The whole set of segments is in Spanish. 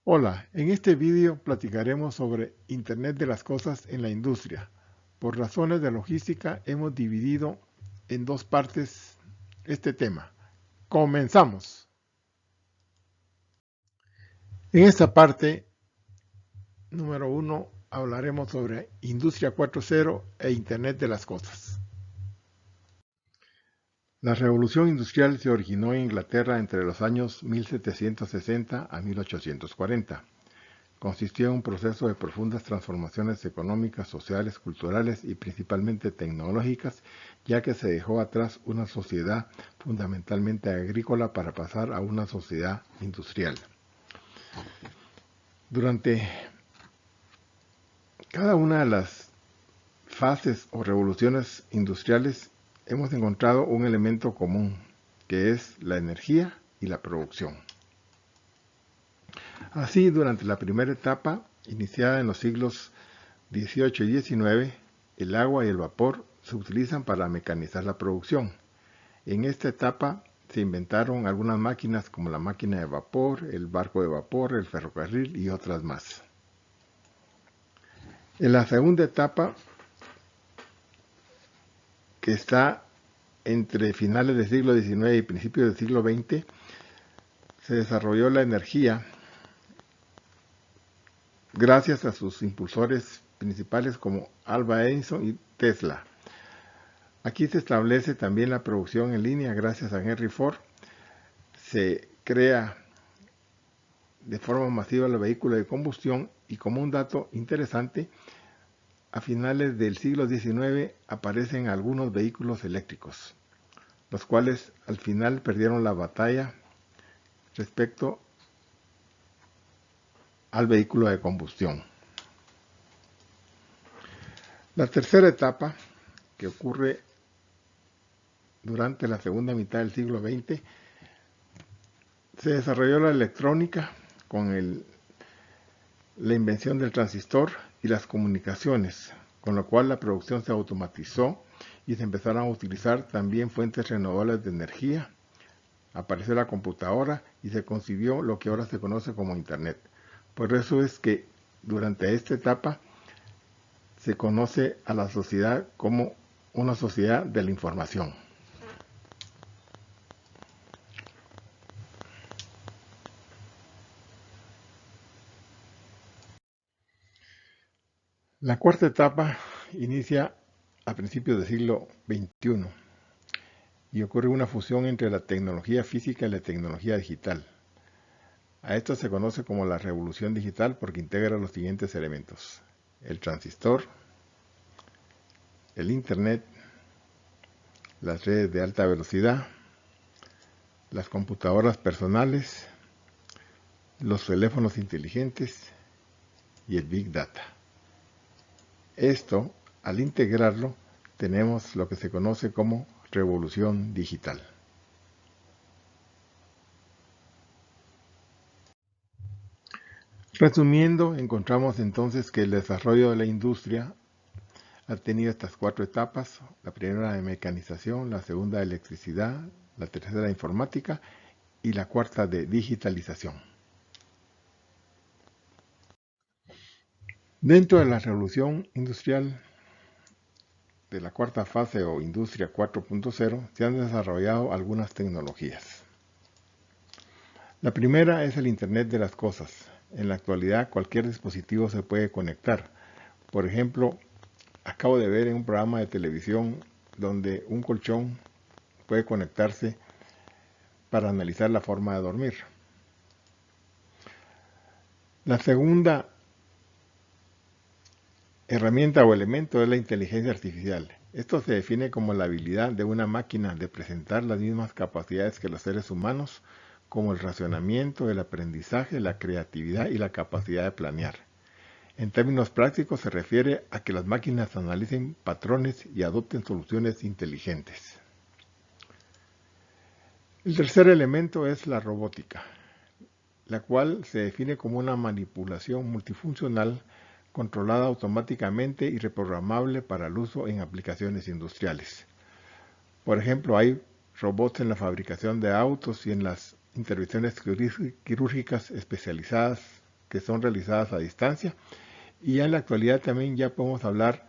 Hola, en este vídeo platicaremos sobre Internet de las Cosas en la industria. Por razones de logística hemos dividido en dos partes este tema. ¡Comenzamos! En esta parte, número 1, hablaremos sobre Industria 4.0 e Internet de las Cosas. La revolución industrial se originó en Inglaterra entre los años 1760 a 1840. Consistió en un proceso de profundas transformaciones económicas, sociales, culturales y principalmente tecnológicas, ya que se dejó atrás una sociedad fundamentalmente agrícola para pasar a una sociedad industrial. Durante cada una de las fases o revoluciones industriales hemos encontrado un elemento común, que es la energía y la producción. Así, durante la primera etapa, iniciada en los siglos XVIII y XIX, el agua y el vapor se utilizan para mecanizar la producción. En esta etapa se inventaron algunas máquinas como la máquina de vapor, el barco de vapor, el ferrocarril y otras más. En la segunda etapa, que está entre finales del siglo XIX y principios del siglo XX, se desarrolló la energía gracias a sus impulsores principales como Alva Edison y Tesla. Aquí se establece también la producción en línea gracias a Henry Ford. Se crea de forma masiva los vehículos de combustión y, como un dato interesante, a finales del siglo XIX aparecen algunos vehículos eléctricos, los cuales al final perdieron la batalla respecto al vehículo de combustión. La tercera etapa, que ocurre durante la segunda mitad del siglo XX, se desarrolló la electrónica con la invención del transistor y las comunicaciones, con lo cual la producción se automatizó y se empezaron a utilizar también fuentes renovables de energía. Apareció la computadora y se concibió lo que ahora se conoce como Internet. Por eso es que durante esta etapa se conoce a la sociedad como una sociedad de la información. La cuarta etapa inicia a principios del siglo XXI y ocurre una fusión entre la tecnología física y la tecnología digital. A esto se conoce como la revolución digital porque integra los siguientes elementos: el transistor, el Internet, las redes de alta velocidad, las computadoras personales, los teléfonos inteligentes y el Big Data. Esto, al integrarlo, tenemos lo que se conoce como revolución digital. Resumiendo, encontramos entonces que el desarrollo de la industria ha tenido estas cuatro etapas: la primera de mecanización, la segunda de electricidad, la tercera de informática y la cuarta de digitalización. Dentro de la revolución industrial de la cuarta fase o industria 4.0 se han desarrollado algunas tecnologías. La primera es el Internet de las Cosas. En la actualidad cualquier dispositivo se puede conectar. Por ejemplo, acabo de ver en un programa de televisión donde un colchón puede conectarse para analizar la forma de dormir. La segunda herramienta o elemento es la inteligencia artificial. Esto se define como la habilidad de una máquina de presentar las mismas capacidades que los seres humanos, como el racionamiento, el aprendizaje, la creatividad y la capacidad de planear. En términos prácticos se refiere a que las máquinas analicen patrones y adopten soluciones inteligentes. El tercer elemento es la robótica, la cual se define como una manipulación multifuncional controlada automáticamente y reprogramable para el uso en aplicaciones industriales. Por ejemplo, hay robots en la fabricación de autos y en las intervenciones quirúrgicas especializadas que son realizadas a distancia. Y ya en la actualidad también ya podemos hablar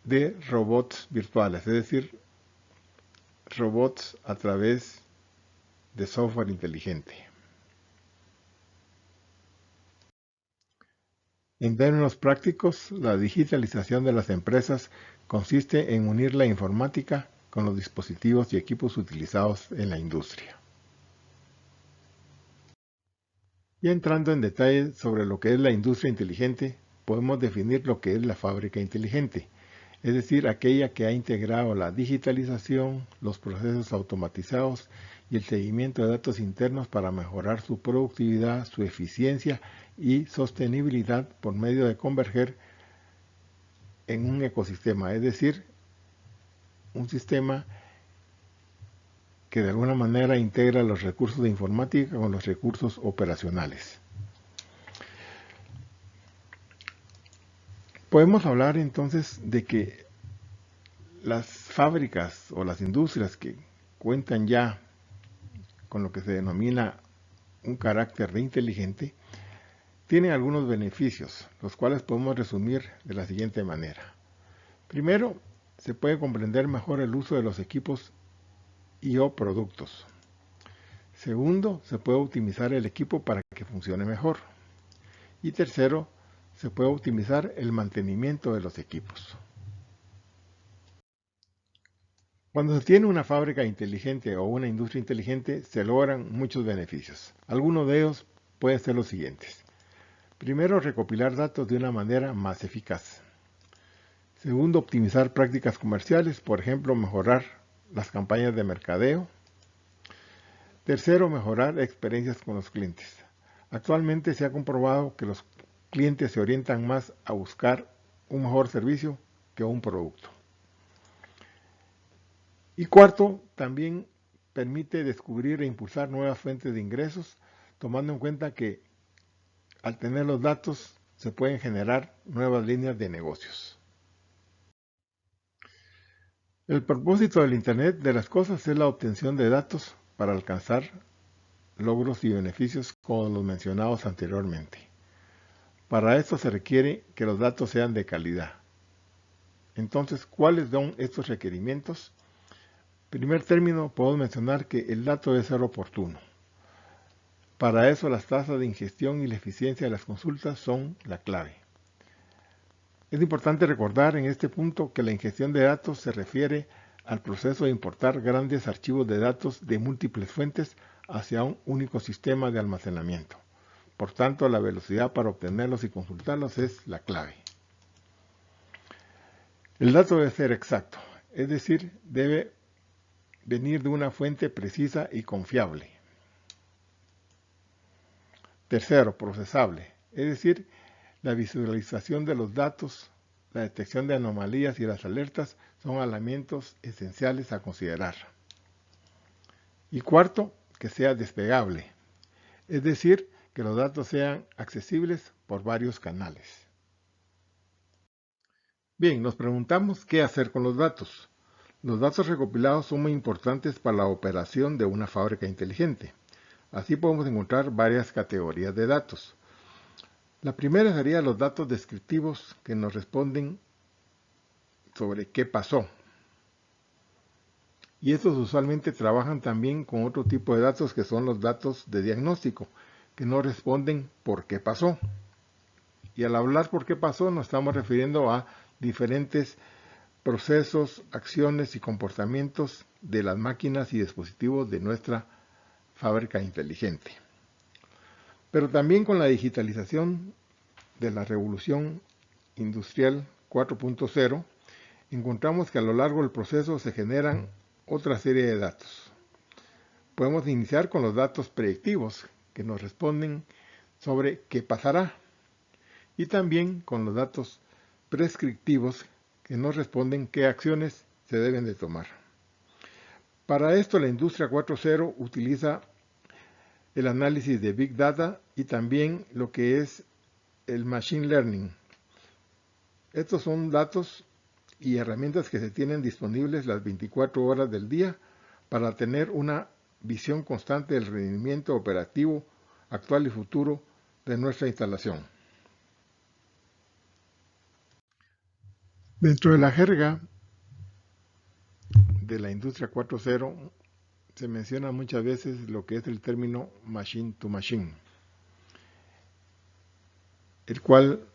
de robots virtuales, es decir, robots a través de software inteligente. En términos prácticos, la digitalización de las empresas consiste en unir la informática con los dispositivos y equipos utilizados en la industria. Ya entrando en detalle sobre lo que es la industria inteligente, podemos definir lo que es la fábrica inteligente, es decir, aquella que ha integrado la digitalización, los procesos automatizados y el seguimiento de datos internos para mejorar su productividad, su eficiencia y sostenibilidad por medio de converger en un ecosistema, es decir, un sistema que de alguna manera integra los recursos de informática con los recursos operacionales. Podemos hablar entonces de que las fábricas o las industrias que cuentan ya con lo que se denomina un carácter de inteligente, tienen algunos beneficios, los cuales podemos resumir de la siguiente manera. Primero, se puede comprender mejor el uso de los equipos y o productos. Segundo, se puede optimizar el equipo para que funcione mejor. Y tercero, se puede optimizar el mantenimiento de los equipos. Cuando se tiene una fábrica inteligente o una industria inteligente, se logran muchos beneficios. Algunos de ellos pueden ser los siguientes. Primero, recopilar datos de una manera más eficaz. Segundo, optimizar prácticas comerciales, por ejemplo, mejorar las campañas de mercadeo. Tercero, mejorar experiencias con los clientes. Actualmente se ha comprobado que los clientes se orientan más a buscar un mejor servicio que un producto. Y cuarto, también permite descubrir e impulsar nuevas fuentes de ingresos, tomando en cuenta que al tener los datos se pueden generar nuevas líneas de negocios. El propósito del Internet de las cosas es la obtención de datos para alcanzar logros y beneficios como los mencionados anteriormente. Para esto se requiere que los datos sean de calidad. Entonces, ¿cuáles son estos requerimientos? En primer término, podemos mencionar que el dato debe ser oportuno. Para eso, las tasas de ingestión y la eficiencia de las consultas son la clave. Es importante recordar en este punto que la ingestión de datos se refiere al proceso de importar grandes archivos de datos de múltiples fuentes hacia un único sistema de almacenamiento. Por tanto, la velocidad para obtenerlos y consultarlos es la clave. El dato debe ser exacto, es decir, debe venir de una fuente precisa y confiable. Tercero, procesable, es decir, la visualización de los datos, la detección de anomalías y las alertas son elementos esenciales a considerar. Y cuarto, que sea desplegable, es decir, que los datos sean accesibles por varios canales. Bien, nos preguntamos qué hacer con los datos. Los datos recopilados son muy importantes para la operación de una fábrica inteligente. Así podemos encontrar varias categorías de datos. La primera sería los datos descriptivos que nos responden sobre qué pasó. Y estos usualmente trabajan también con otro tipo de datos que son los datos de diagnóstico, que nos responden por qué pasó. Y al hablar por qué pasó nos estamos refiriendo a diferentes procesos, acciones y comportamientos de las máquinas y dispositivos de nuestra fábrica inteligente. Pero también con la digitalización de la revolución industrial 4.0, encontramos que a lo largo del proceso se generan otra serie de datos. Podemos iniciar con los datos predictivos, que nos responden sobre qué pasará, y también con los datos prescriptivos, que nos responden qué acciones se deben de tomar. Para esto la industria 4.0 utiliza el análisis de Big Data y también lo que es el Machine Learning. Estos son datos y herramientas que se tienen disponibles las 24 horas del día para tener una visión constante del rendimiento operativo actual y futuro de nuestra instalación. Dentro de la jerga de la industria 4.0 se menciona muchas veces lo que es el término machine to machine, el cual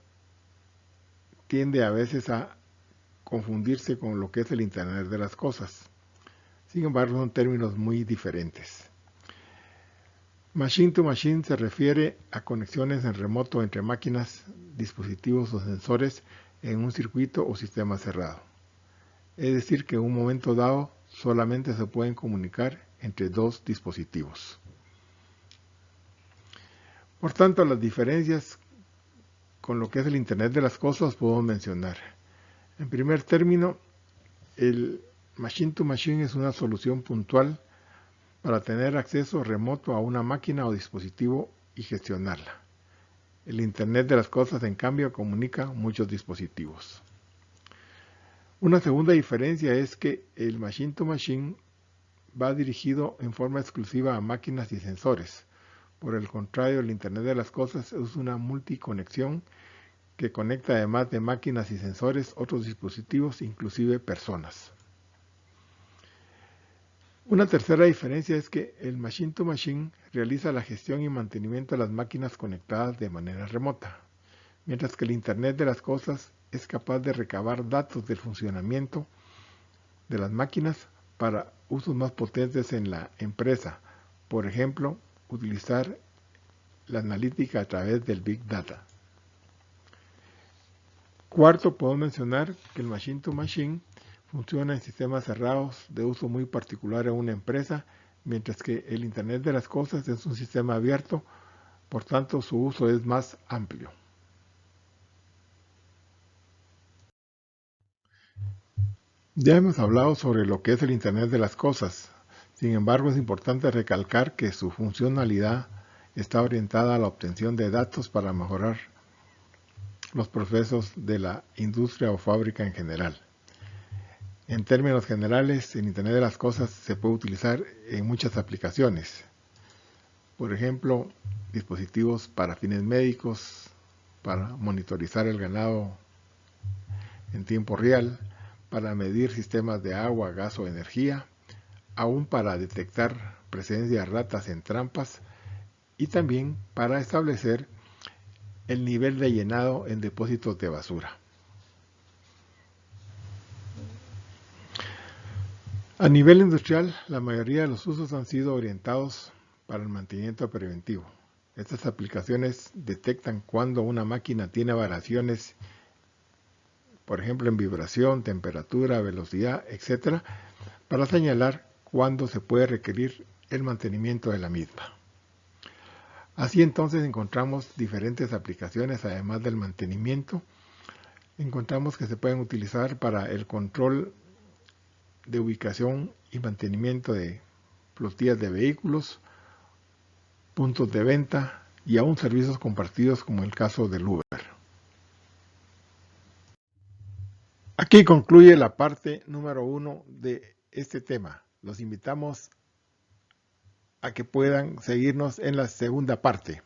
tiende a veces a confundirse con lo que es el Internet de las cosas. Sin embargo, son términos muy diferentes. Machine to machine se refiere a conexiones en remoto entre máquinas, dispositivos o sensores en un circuito o sistema cerrado. Es decir, que en un momento dado solamente se pueden comunicar entre dos dispositivos. Por tanto, las diferencias con lo que es el Internet de las cosas podemos mencionar. En primer término, el Machine to Machine es una solución puntual para tener acceso remoto a una máquina o dispositivo y gestionarla. El Internet de las cosas, en cambio, comunica muchos dispositivos. Una segunda diferencia es que el Machine to Machine va dirigido en forma exclusiva a máquinas y sensores. Por el contrario, el Internet de las cosas es una multiconexión que conecta además de máquinas y sensores otros dispositivos, inclusive personas. Una tercera diferencia es que el Machine to Machine realiza la gestión y mantenimiento de las máquinas conectadas de manera remota, mientras que el Internet de las cosas es capaz de recabar datos del funcionamiento de las máquinas para usos más potentes en la empresa, por ejemplo, utilizar la analítica a través del Big Data. Cuarto, podemos mencionar que el Machine to Machine funciona en sistemas cerrados de uso muy particular en una empresa, mientras que el Internet de las cosas es un sistema abierto, por tanto su uso es más amplio. Ya hemos hablado sobre lo que es el Internet de las cosas. Sin embargo, es importante recalcar que su funcionalidad está orientada a la obtención de datos para mejorar los procesos de la industria o fábrica en general. En términos generales, el Internet de las cosas se puede utilizar en muchas aplicaciones. Por ejemplo, dispositivos para fines médicos, para monitorizar el ganado en tiempo real, para medir sistemas de agua, gas o energía, aún para detectar presencia de ratas en trampas y también para establecer el nivel de llenado en depósitos de basura. A nivel industrial, la mayoría de los usos han sido orientados para el mantenimiento preventivo. Estas aplicaciones detectan cuando una máquina tiene variaciones, por ejemplo en vibración, temperatura, velocidad, etc., para señalar cuándo se puede requerir el mantenimiento de la misma. Así entonces encontramos diferentes aplicaciones, además del mantenimiento. Encontramos que se pueden utilizar para el control de ubicación y mantenimiento de flotillas de vehículos, puntos de venta y aún servicios compartidos como el caso del Uber. Aquí concluye la parte número 1 de este tema. Los invitamos a que puedan seguirnos en la segunda parte.